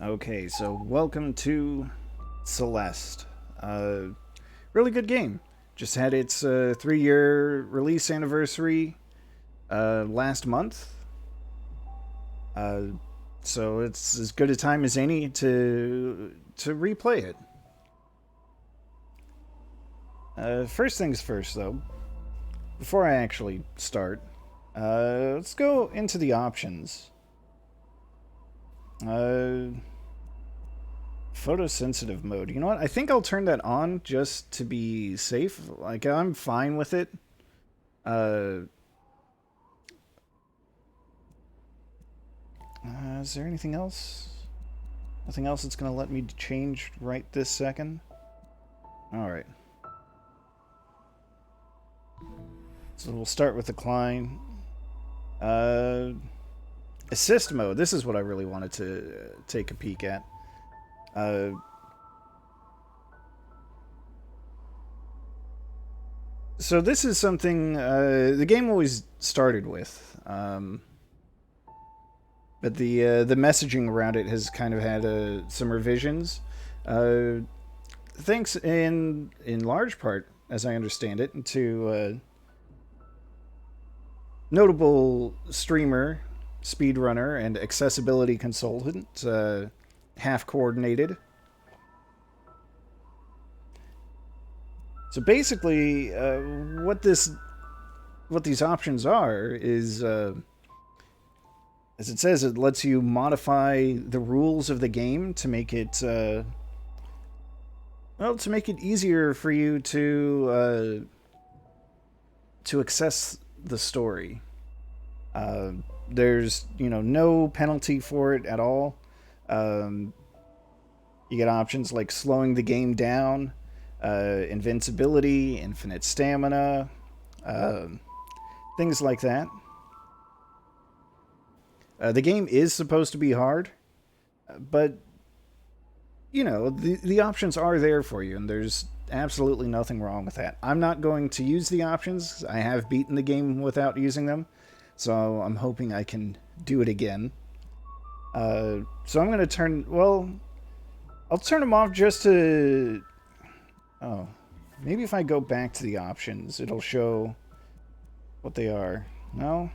Okay, so welcome to Celeste. Really good game. Just had its 3-year release anniversary last month. Uh, so it's as good a time as any to replay it. First things first, though, before I actually start, let's go into the options. Uh, Photosensitive mode. You know what? I think I'll turn that on just to be safe. Like, I'm fine with it. Uh, is there anything else? Nothing else that's going to let me change right this second? Alright. So we'll start with the climb. Uh, assist mode. This is what I really wanted to take a peek at. Uh, so this is something the game always started with. But the messaging around it has kind of had some revisions. Uh, Thanks in large part, as I understand it, to notable streamer, speedrunner, and accessibility consultant, half coordinated. So basically, what these options are is, as it says, it lets you modify the rules of the game to make it to make it easier for you to access the story. Uh, there's no penalty for it at all. Um, you get options like slowing the game down, invincibility, infinite stamina, uh, things like that. The game is supposed to be hard, but the options are there for you, and there's absolutely nothing wrong with that. I'm not going to use the options. I have beaten the game without using them, so I'm hoping I can do it again. So I'm going to turn... Well, I'll turn them off just to... Oh, maybe if I go back to the options, it'll show what they are. No?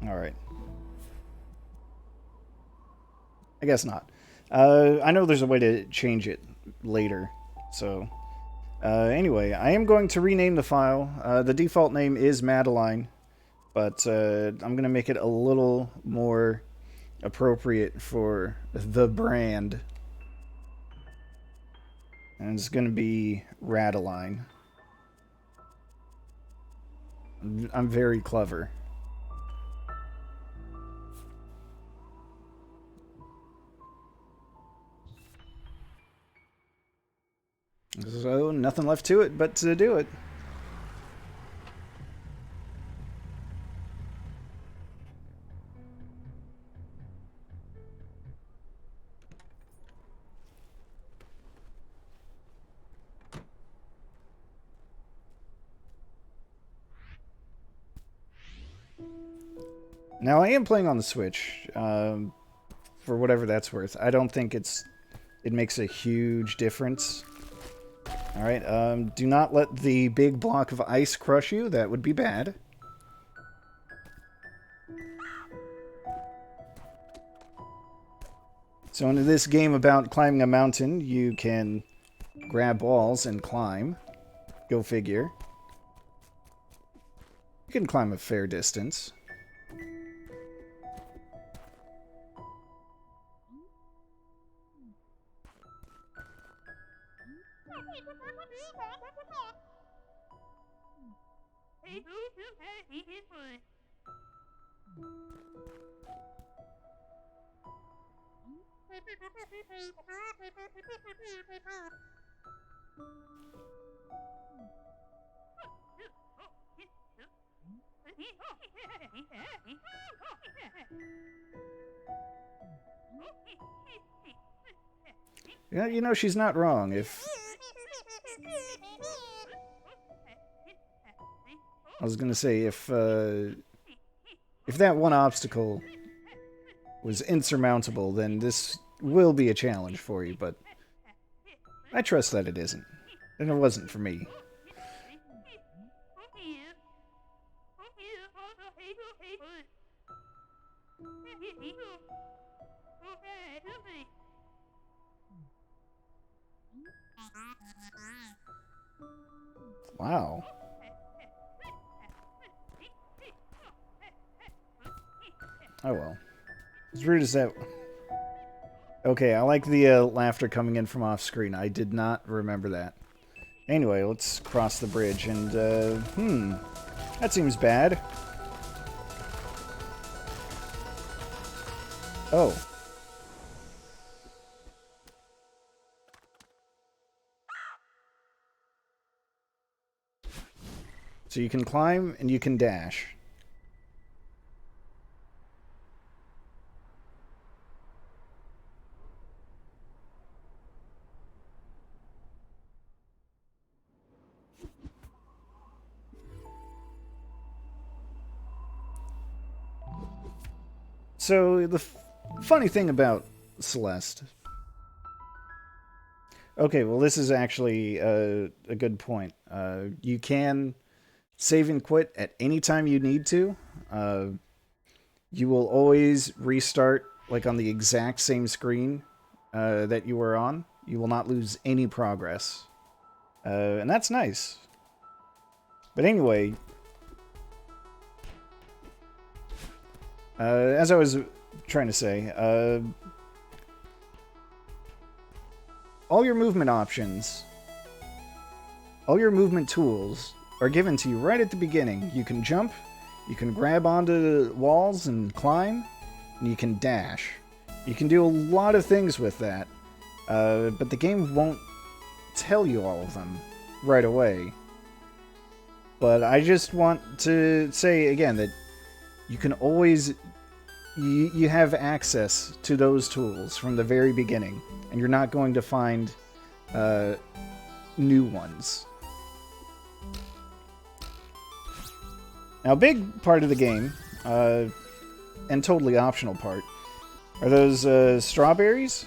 Alright. I guess not. I know there's a way to change it later, so... anyway, I am going to rename the file. The default name is Madeline, but I'm going to make it a little more appropriate for the brand. And it's going to be Radeline. I'm very clever. So, nothing left to it but to do it. Now, I am playing on the Switch, for whatever that's worth. I don't think it makes a huge difference. Alright, do not let the big block of ice crush you. That would be bad. So in this game about climbing a mountain, you can grab walls and climb. Go figure. You can climb a fair distance. Yeah, she's not wrong. I was gonna say, if that one obstacle was insurmountable, then this will be a challenge for you, but I trust that it isn't. And it wasn't for me. Wow. Oh well. As rude as that... Okay, I like the laughter coming in from off screen. I did not remember that. Anyway, let's cross the bridge and, that seems bad. Oh. So you can climb and you can dash. So the funny thing about Celeste... Okay, well this is actually a good point. You can save and quit at any time you need to. You will always restart like on the exact same screen that you were on. You will not lose any progress. And that's nice. But anyway, as I was trying to say, all your movement options, all your movement tools are given to you right at the beginning. You can jump, you can grab onto walls and climb, and you can dash. You can do a lot of things with that, but the game won't tell you all of them right away. But I just want to say again that you can always... You have access to those tools from the very beginning, and you're not going to find new ones. Now, a big part of the game, and totally optional part, are those strawberries.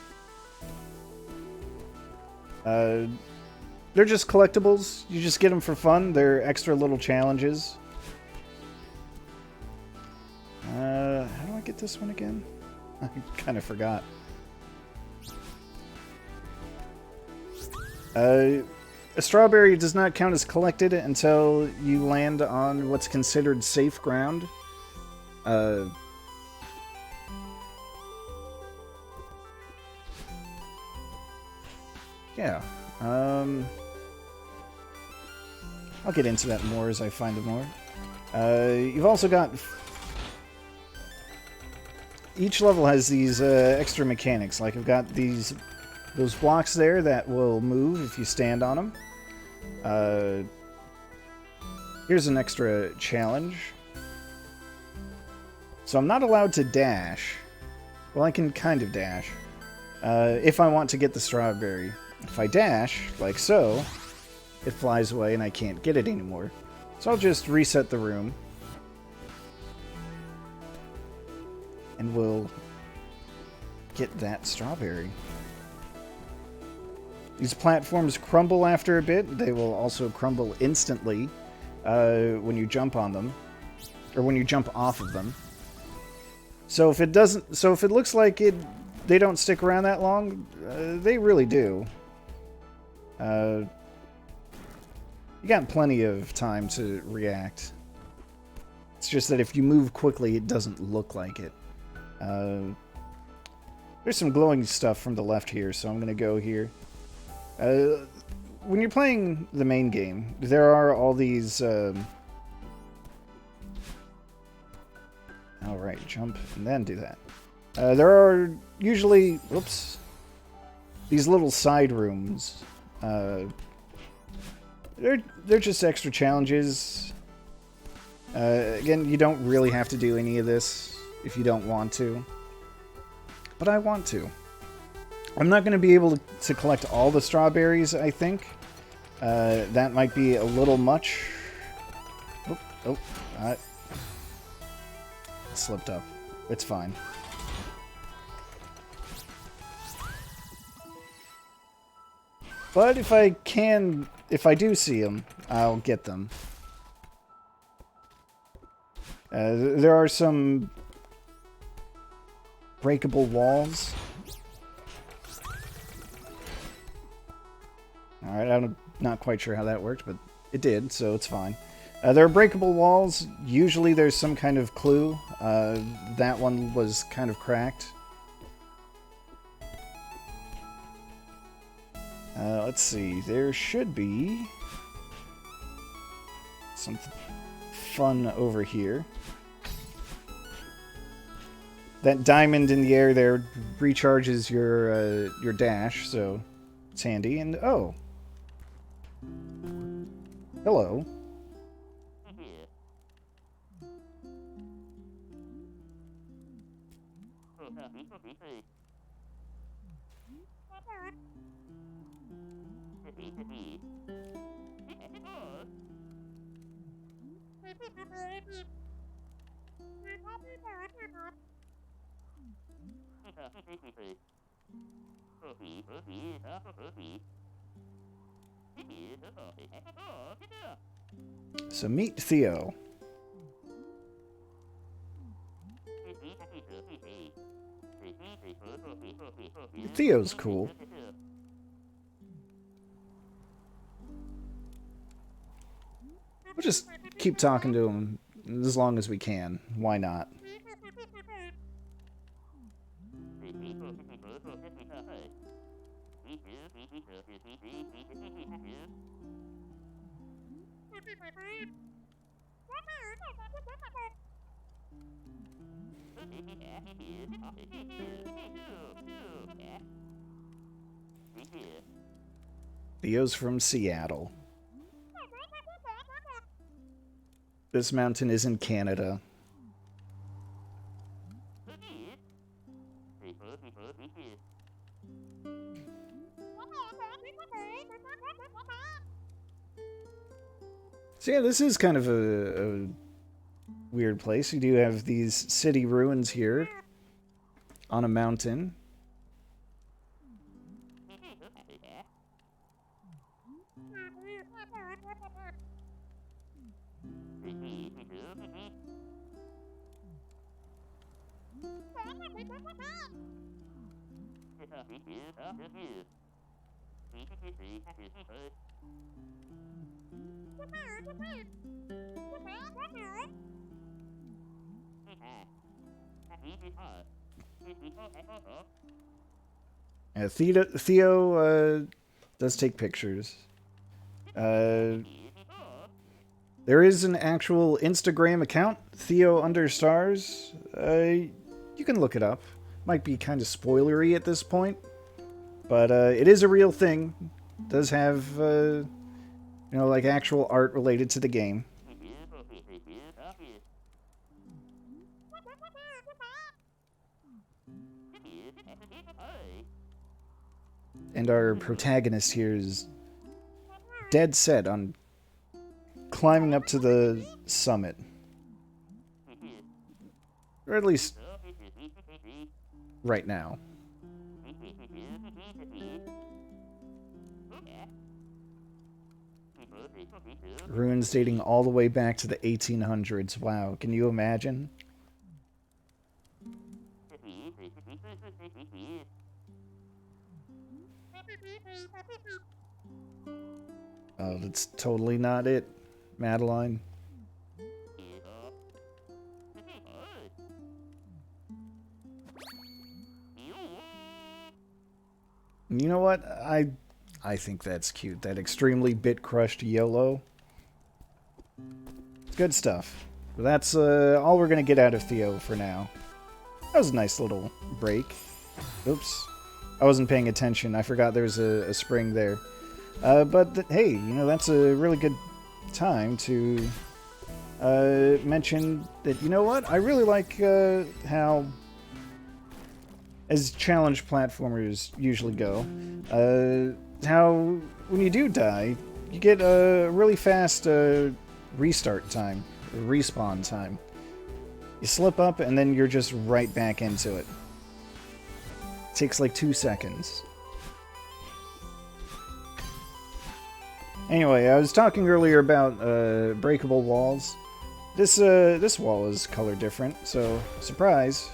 They're just collectibles. You just get them for fun. They're extra little challenges. How do I get this one again? I kind of forgot. A strawberry does not count as collected until you land on what's considered safe ground. Yeah. I'll get into that more as I find it more. You've also got... Each level has these extra mechanics. Like I've got those blocks there that will move if you stand on them. Here's an extra challenge. So I'm not allowed to dash. Well, I can kind of dash. If I want to get the strawberry. If I dash, like so, it flies away and I can't get it anymore. So I'll just reset the room. And we'll get that strawberry. These platforms crumble after a bit. They will also crumble instantly when you jump on them, or when you jump off of them. So if it looks like they don't stick around that long, they really do. You got plenty of time to react. It's just that if you move quickly, it doesn't look like it. There's some glowing stuff from the left here, so I'm going to go here. When you're playing the main game, there are all these... Alright, jump and then do that. There are usually... Whoops. These little side rooms. They're just extra challenges. Again, you don't really have to do any of this if you don't want to. But I want to. I'm not going to be able to collect all the strawberries, I think. That might be a little much. I slipped up. It's fine. But if I do see them, I'll get them. There are some breakable walls. Alright, I'm not quite sure how that worked, but it did, so it's fine. There are breakable walls. Usually there's some kind of clue. That one was kind of cracked. Let's see. There should be something fun over here. That diamond in the air there recharges your dash, so it's handy. And oh, hello. So meet Theo. Theo's cool. We'll just keep talking to him as long as we can. Why not? Theo's from Seattle. This mountain is in Canada. So yeah, this is kind of a weird place. You do have these city ruins here on a mountain. Theo does take pictures. There is an actual Instagram account, Theo_stars. You can look it up. Might be kind of spoilery at this point, but it is a real thing. It does have, you know, like actual art related to the game. And our protagonist here is dead set on climbing up to the summit. Or at least right now. Ruins dating all the way back to the 1800s. Wow, can you imagine? Oh, that's totally not it, Madeline. You know what? I think that's cute. That extremely bit-crushed YOLO. It's good stuff. But that's all we're going to get out of Theo for now. That was a nice little break. Oops. I wasn't paying attention. I forgot there was a spring there. But hey, you know, that's a really good time to mention that, you know what? I really like how, as challenge platformers usually go, how when you do die, you get a really fast restart time, respawn time. You slip up and then you're just right back into it. Takes like 2 seconds. Anyway, I was talking earlier about breakable walls. This wall is color different, so surprise.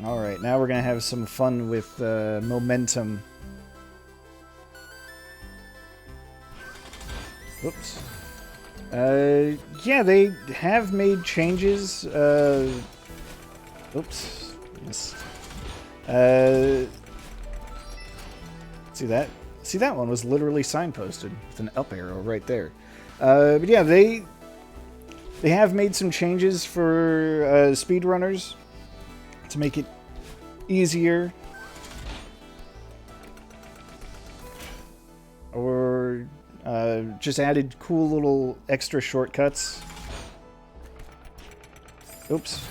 Alright, now we're gonna have some fun with momentum. Oops. Yeah, they have made changes. Oops. Missed. See that? See, that one was literally signposted with an up arrow right there. But yeah, they have made some changes for speedrunners to make it easier, or just added cool little extra shortcuts. Oops.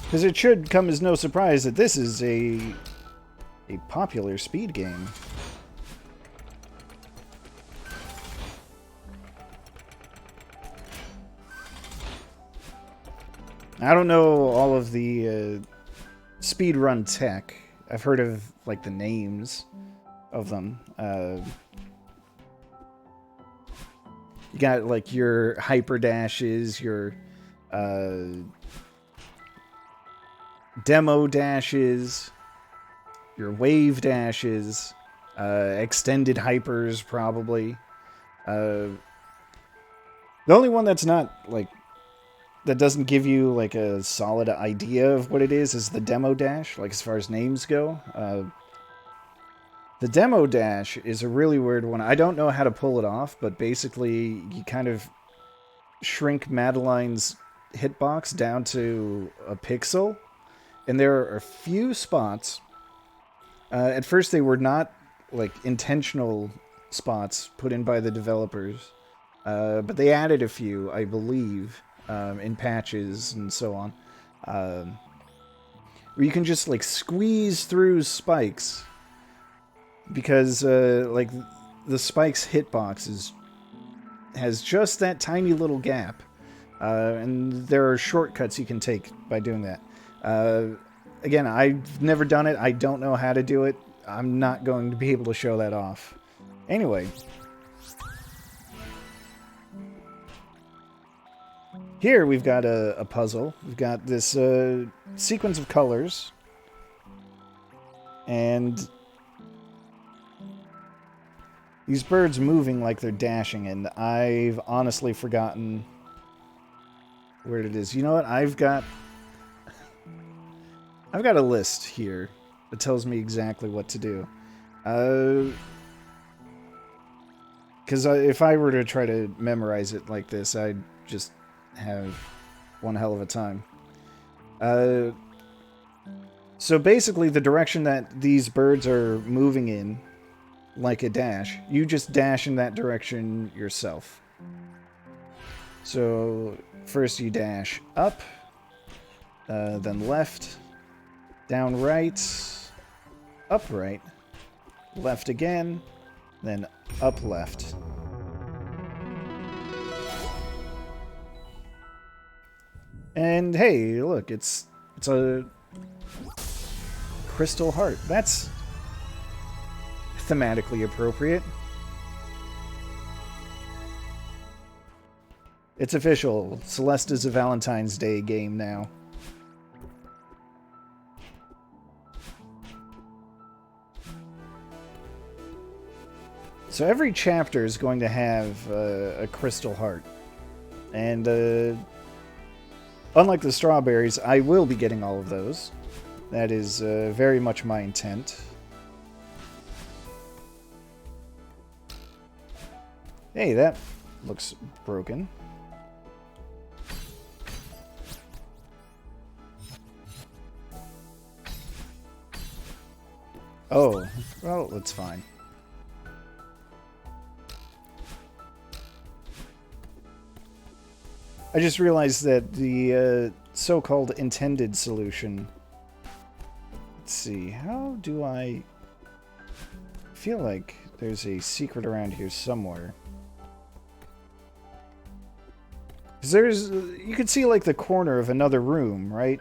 Because it should come as no surprise that this is a popular speed game. I don't know all of the speedrun tech. I've heard of, like, the names of them. You got, like, your hyper dashes, your demo dashes, your wave dashes, extended hypers, probably. The only one that's not, like, that doesn't give you, like, a solid idea of what it is the demo dash, like, as far as names go. The demo dash is a really weird one. I don't know how to pull it off, but basically you kind of shrink Madeline's hitbox down to a pixel, and there are a few spots. At first they were not, like, intentional spots put in by the developers, but they added a few, I believe, in patches and so on, where you can just, like, squeeze through spikes, because like, the spike's hitbox has just that tiny little gap, and there are shortcuts you can take by doing that. Again, I've never done it. I don't know how to do it. I'm not going to be able to show that off. Anyway, here we've got a puzzle. We've got this sequence of colors, and these birds moving like they're dashing, and I've honestly forgotten where it is. You know what? I've got a list here that tells me exactly what to do. Because if I were to try to memorize it like this, I'd just have one hell of a time. So basically, the direction that these birds are moving in, like a dash, you just dash in that direction yourself. So first you dash up, then left, down right, up right, left again, then up left. And hey, look, it's a crystal heart. That's thematically appropriate. It's official. Celeste is a Valentine's Day game now. So every chapter is going to have a crystal heart. And unlike the strawberries, I will be getting all of those. That is very much my intent. Hey, that looks broken. Oh, well, that's fine. I just realized that the so-called intended solution, Let's see. How do I feel like there's a secret around here somewhere? Because there's... You can see, like, the corner of another room, right?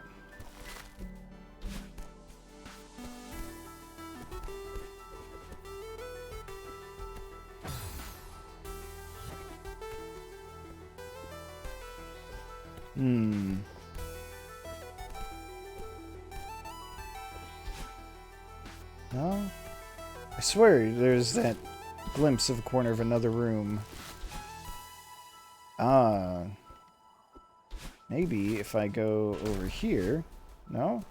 No? I swear there's that glimpse of a corner of another room. Ah. Maybe if I go over here... No?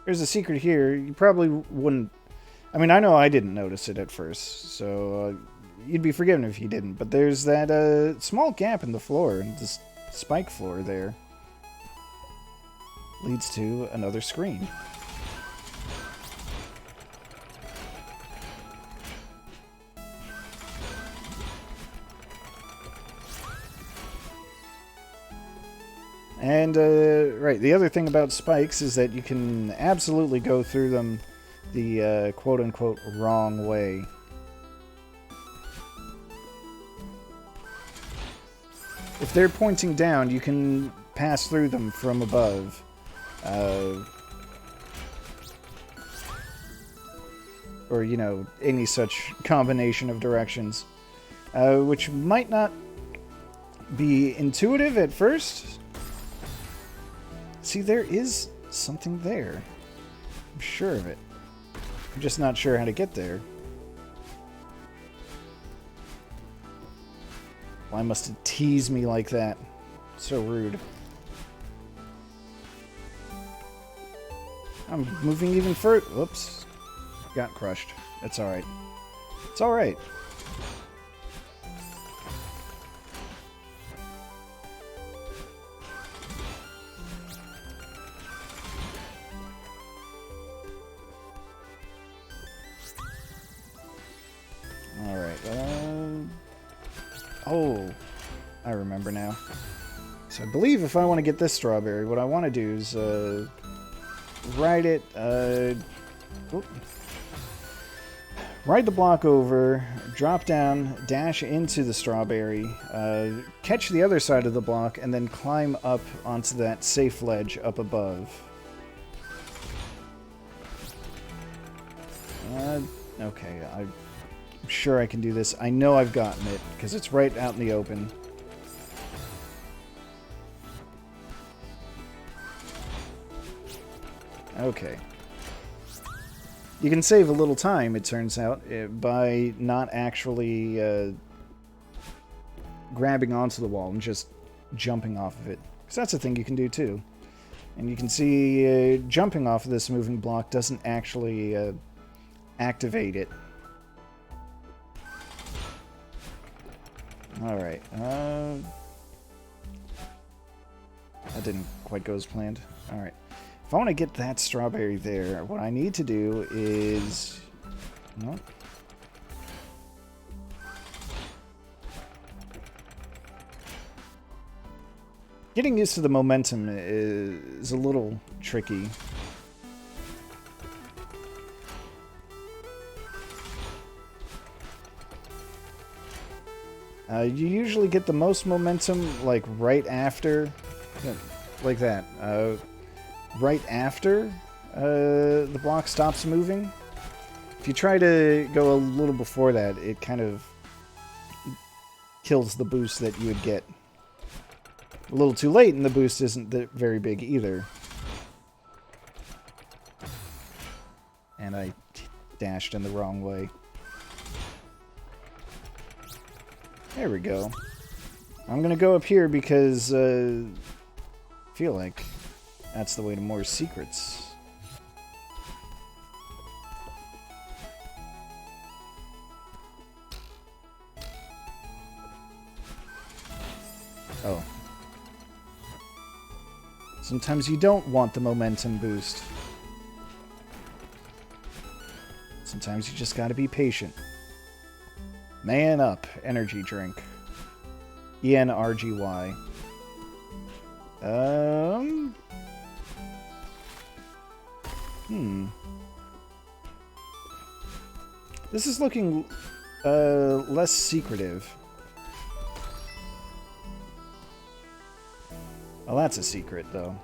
There's a secret here. You probably wouldn't... I mean, I know I didn't notice it at first, so you'd be forgiven if you didn't. But there's that small gap in the floor, and this spike floor there. Leads to another screen. And, right, the other thing about spikes is that you can absolutely go through them the quote-unquote wrong way. If they're pointing down, you can pass through them from above. Or, you know, any such combination of directions. Which might not be intuitive at first. See, there is something there. I'm sure of it. I'm just not sure how to get there. Why must it tease me like that? So rude. I'm moving even further. Whoops. Got crushed. It's alright. It's alright. Alright. Oh. I remember now. So I believe if I want to get this strawberry, what I want to do is ride it, ride the block over, drop down, dash into the strawberry, catch the other side of the block, and then climb up onto that safe ledge up above. Okay, I'm sure I can do this. I know I've gotten it, because it's right out in the open. Okay. You can save a little time, it turns out, by not actually grabbing onto the wall and just jumping off of it. Because that's a thing you can do too. And you can see jumping off of this moving block doesn't actually activate it. Alright. That didn't quite go as planned. Alright. If I want to get that strawberry there, what I need to do is... Nope. Getting used to the momentum is a little tricky. You usually get the most momentum, like, right after... like that. Right after the block stops moving. If you try to go a little before that, it kind of kills the boost that you would get. A little too late, and the boost isn't very big either. And I dashed in the wrong way. There we go. I'm gonna go up here because I feel like that's the way to more secrets. Oh. Sometimes you don't want the momentum boost. Sometimes you just gotta be patient. Man up, energy drink. ENRGY. Um... This is looking less secretive. Oh, that's a secret, though.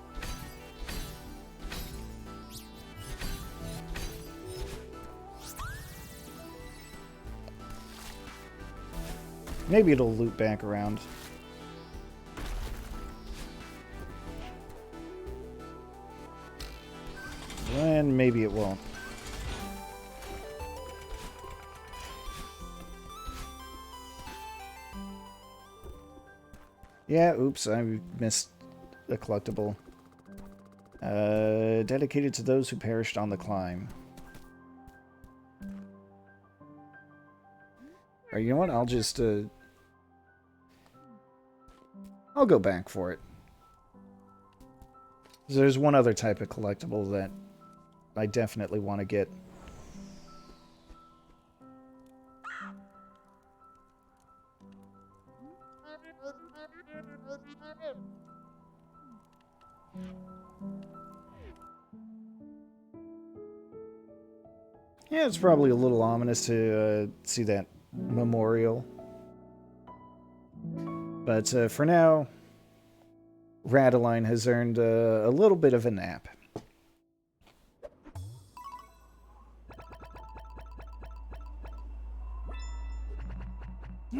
Maybe it'll loop back around. And maybe it won't. Yeah, oops, I missed a collectible. Dedicated to those who perished on the climb. Alright, you know what? I'll just, I'll go back for it. There's one other type of collectible that I definitely want to get. Yeah, it's probably a little ominous to see that memorial. But for now, Radeline has earned a little bit of a nap.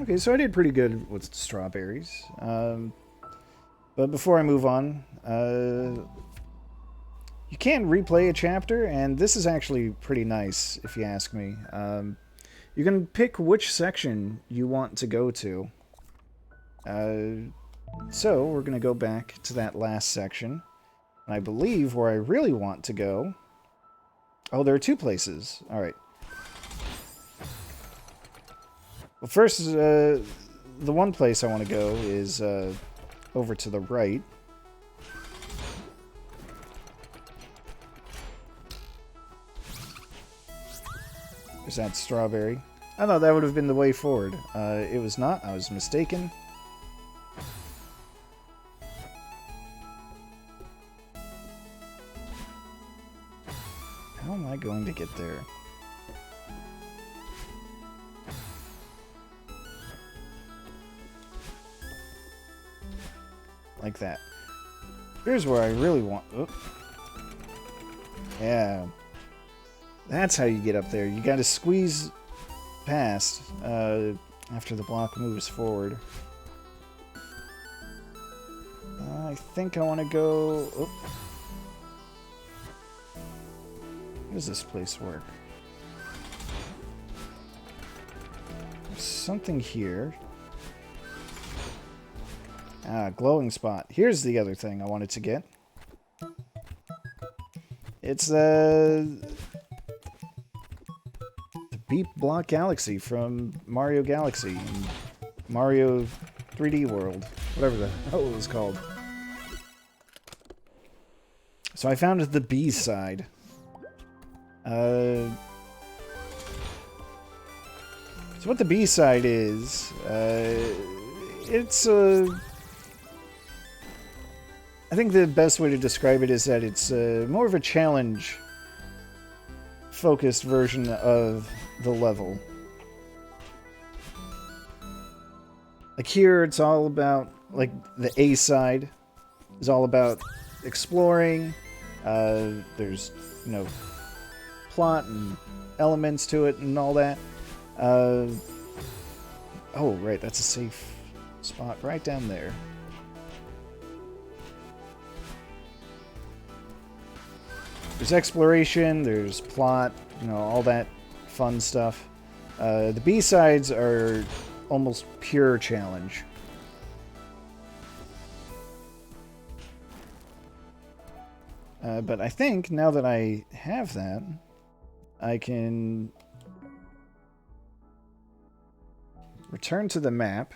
Okay, so I did pretty good with strawberries. But before I move on, you can replay a chapter, and this is actually pretty nice, if you ask me. You can pick which section you want to go to. So, we're going to go back to that last section. And I believe where I really want to go... Oh, there are two places. Alright. Well, first, the one place I want to go is over to the right. There's that strawberry. I thought that would have been the way forward. It was not. I was mistaken. How am I going to get there? Like that. Here's where I really want... Oh. Yeah. That's how you get up there. You gotta squeeze past after the block moves forward. I think I want to go... Oh. How does this place work? There's something here. Ah, glowing spot. Here's the other thing I wanted to get. It's the Beep Block Galaxy from Mario Galaxy. Mario 3D World. Whatever the hell it was called. So I found the B side. So what the B side is, it's I think the best way to describe it is that it's more of a challenge-focused version of the level. Like here, it's all about, like, the A side is all about exploring. There's, you know, plot and elements to it and all that. Oh, right, that's a safe spot right down there. There's exploration, there's plot, you know, all that fun stuff. The B-sides are almost pure challenge. But I think now that I have that, I can return to the map.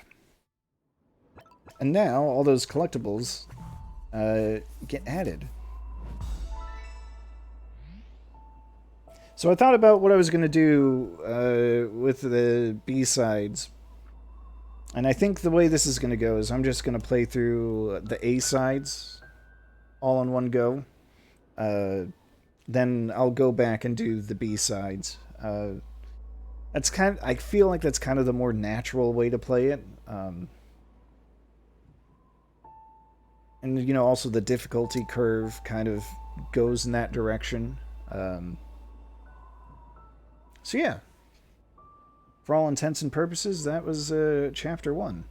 And now all those collectibles get added. So I thought about what I was going to do with the B-sides. And I think the way this is going to go is I'm just going to play through the A sides all in one go. Then I'll go back and do the B sides. That's kind. I feel like that's kind of the more natural way to play it. And you know, also the difficulty curve kind of goes in that direction. So yeah, for all intents and purposes, that was chapter 1.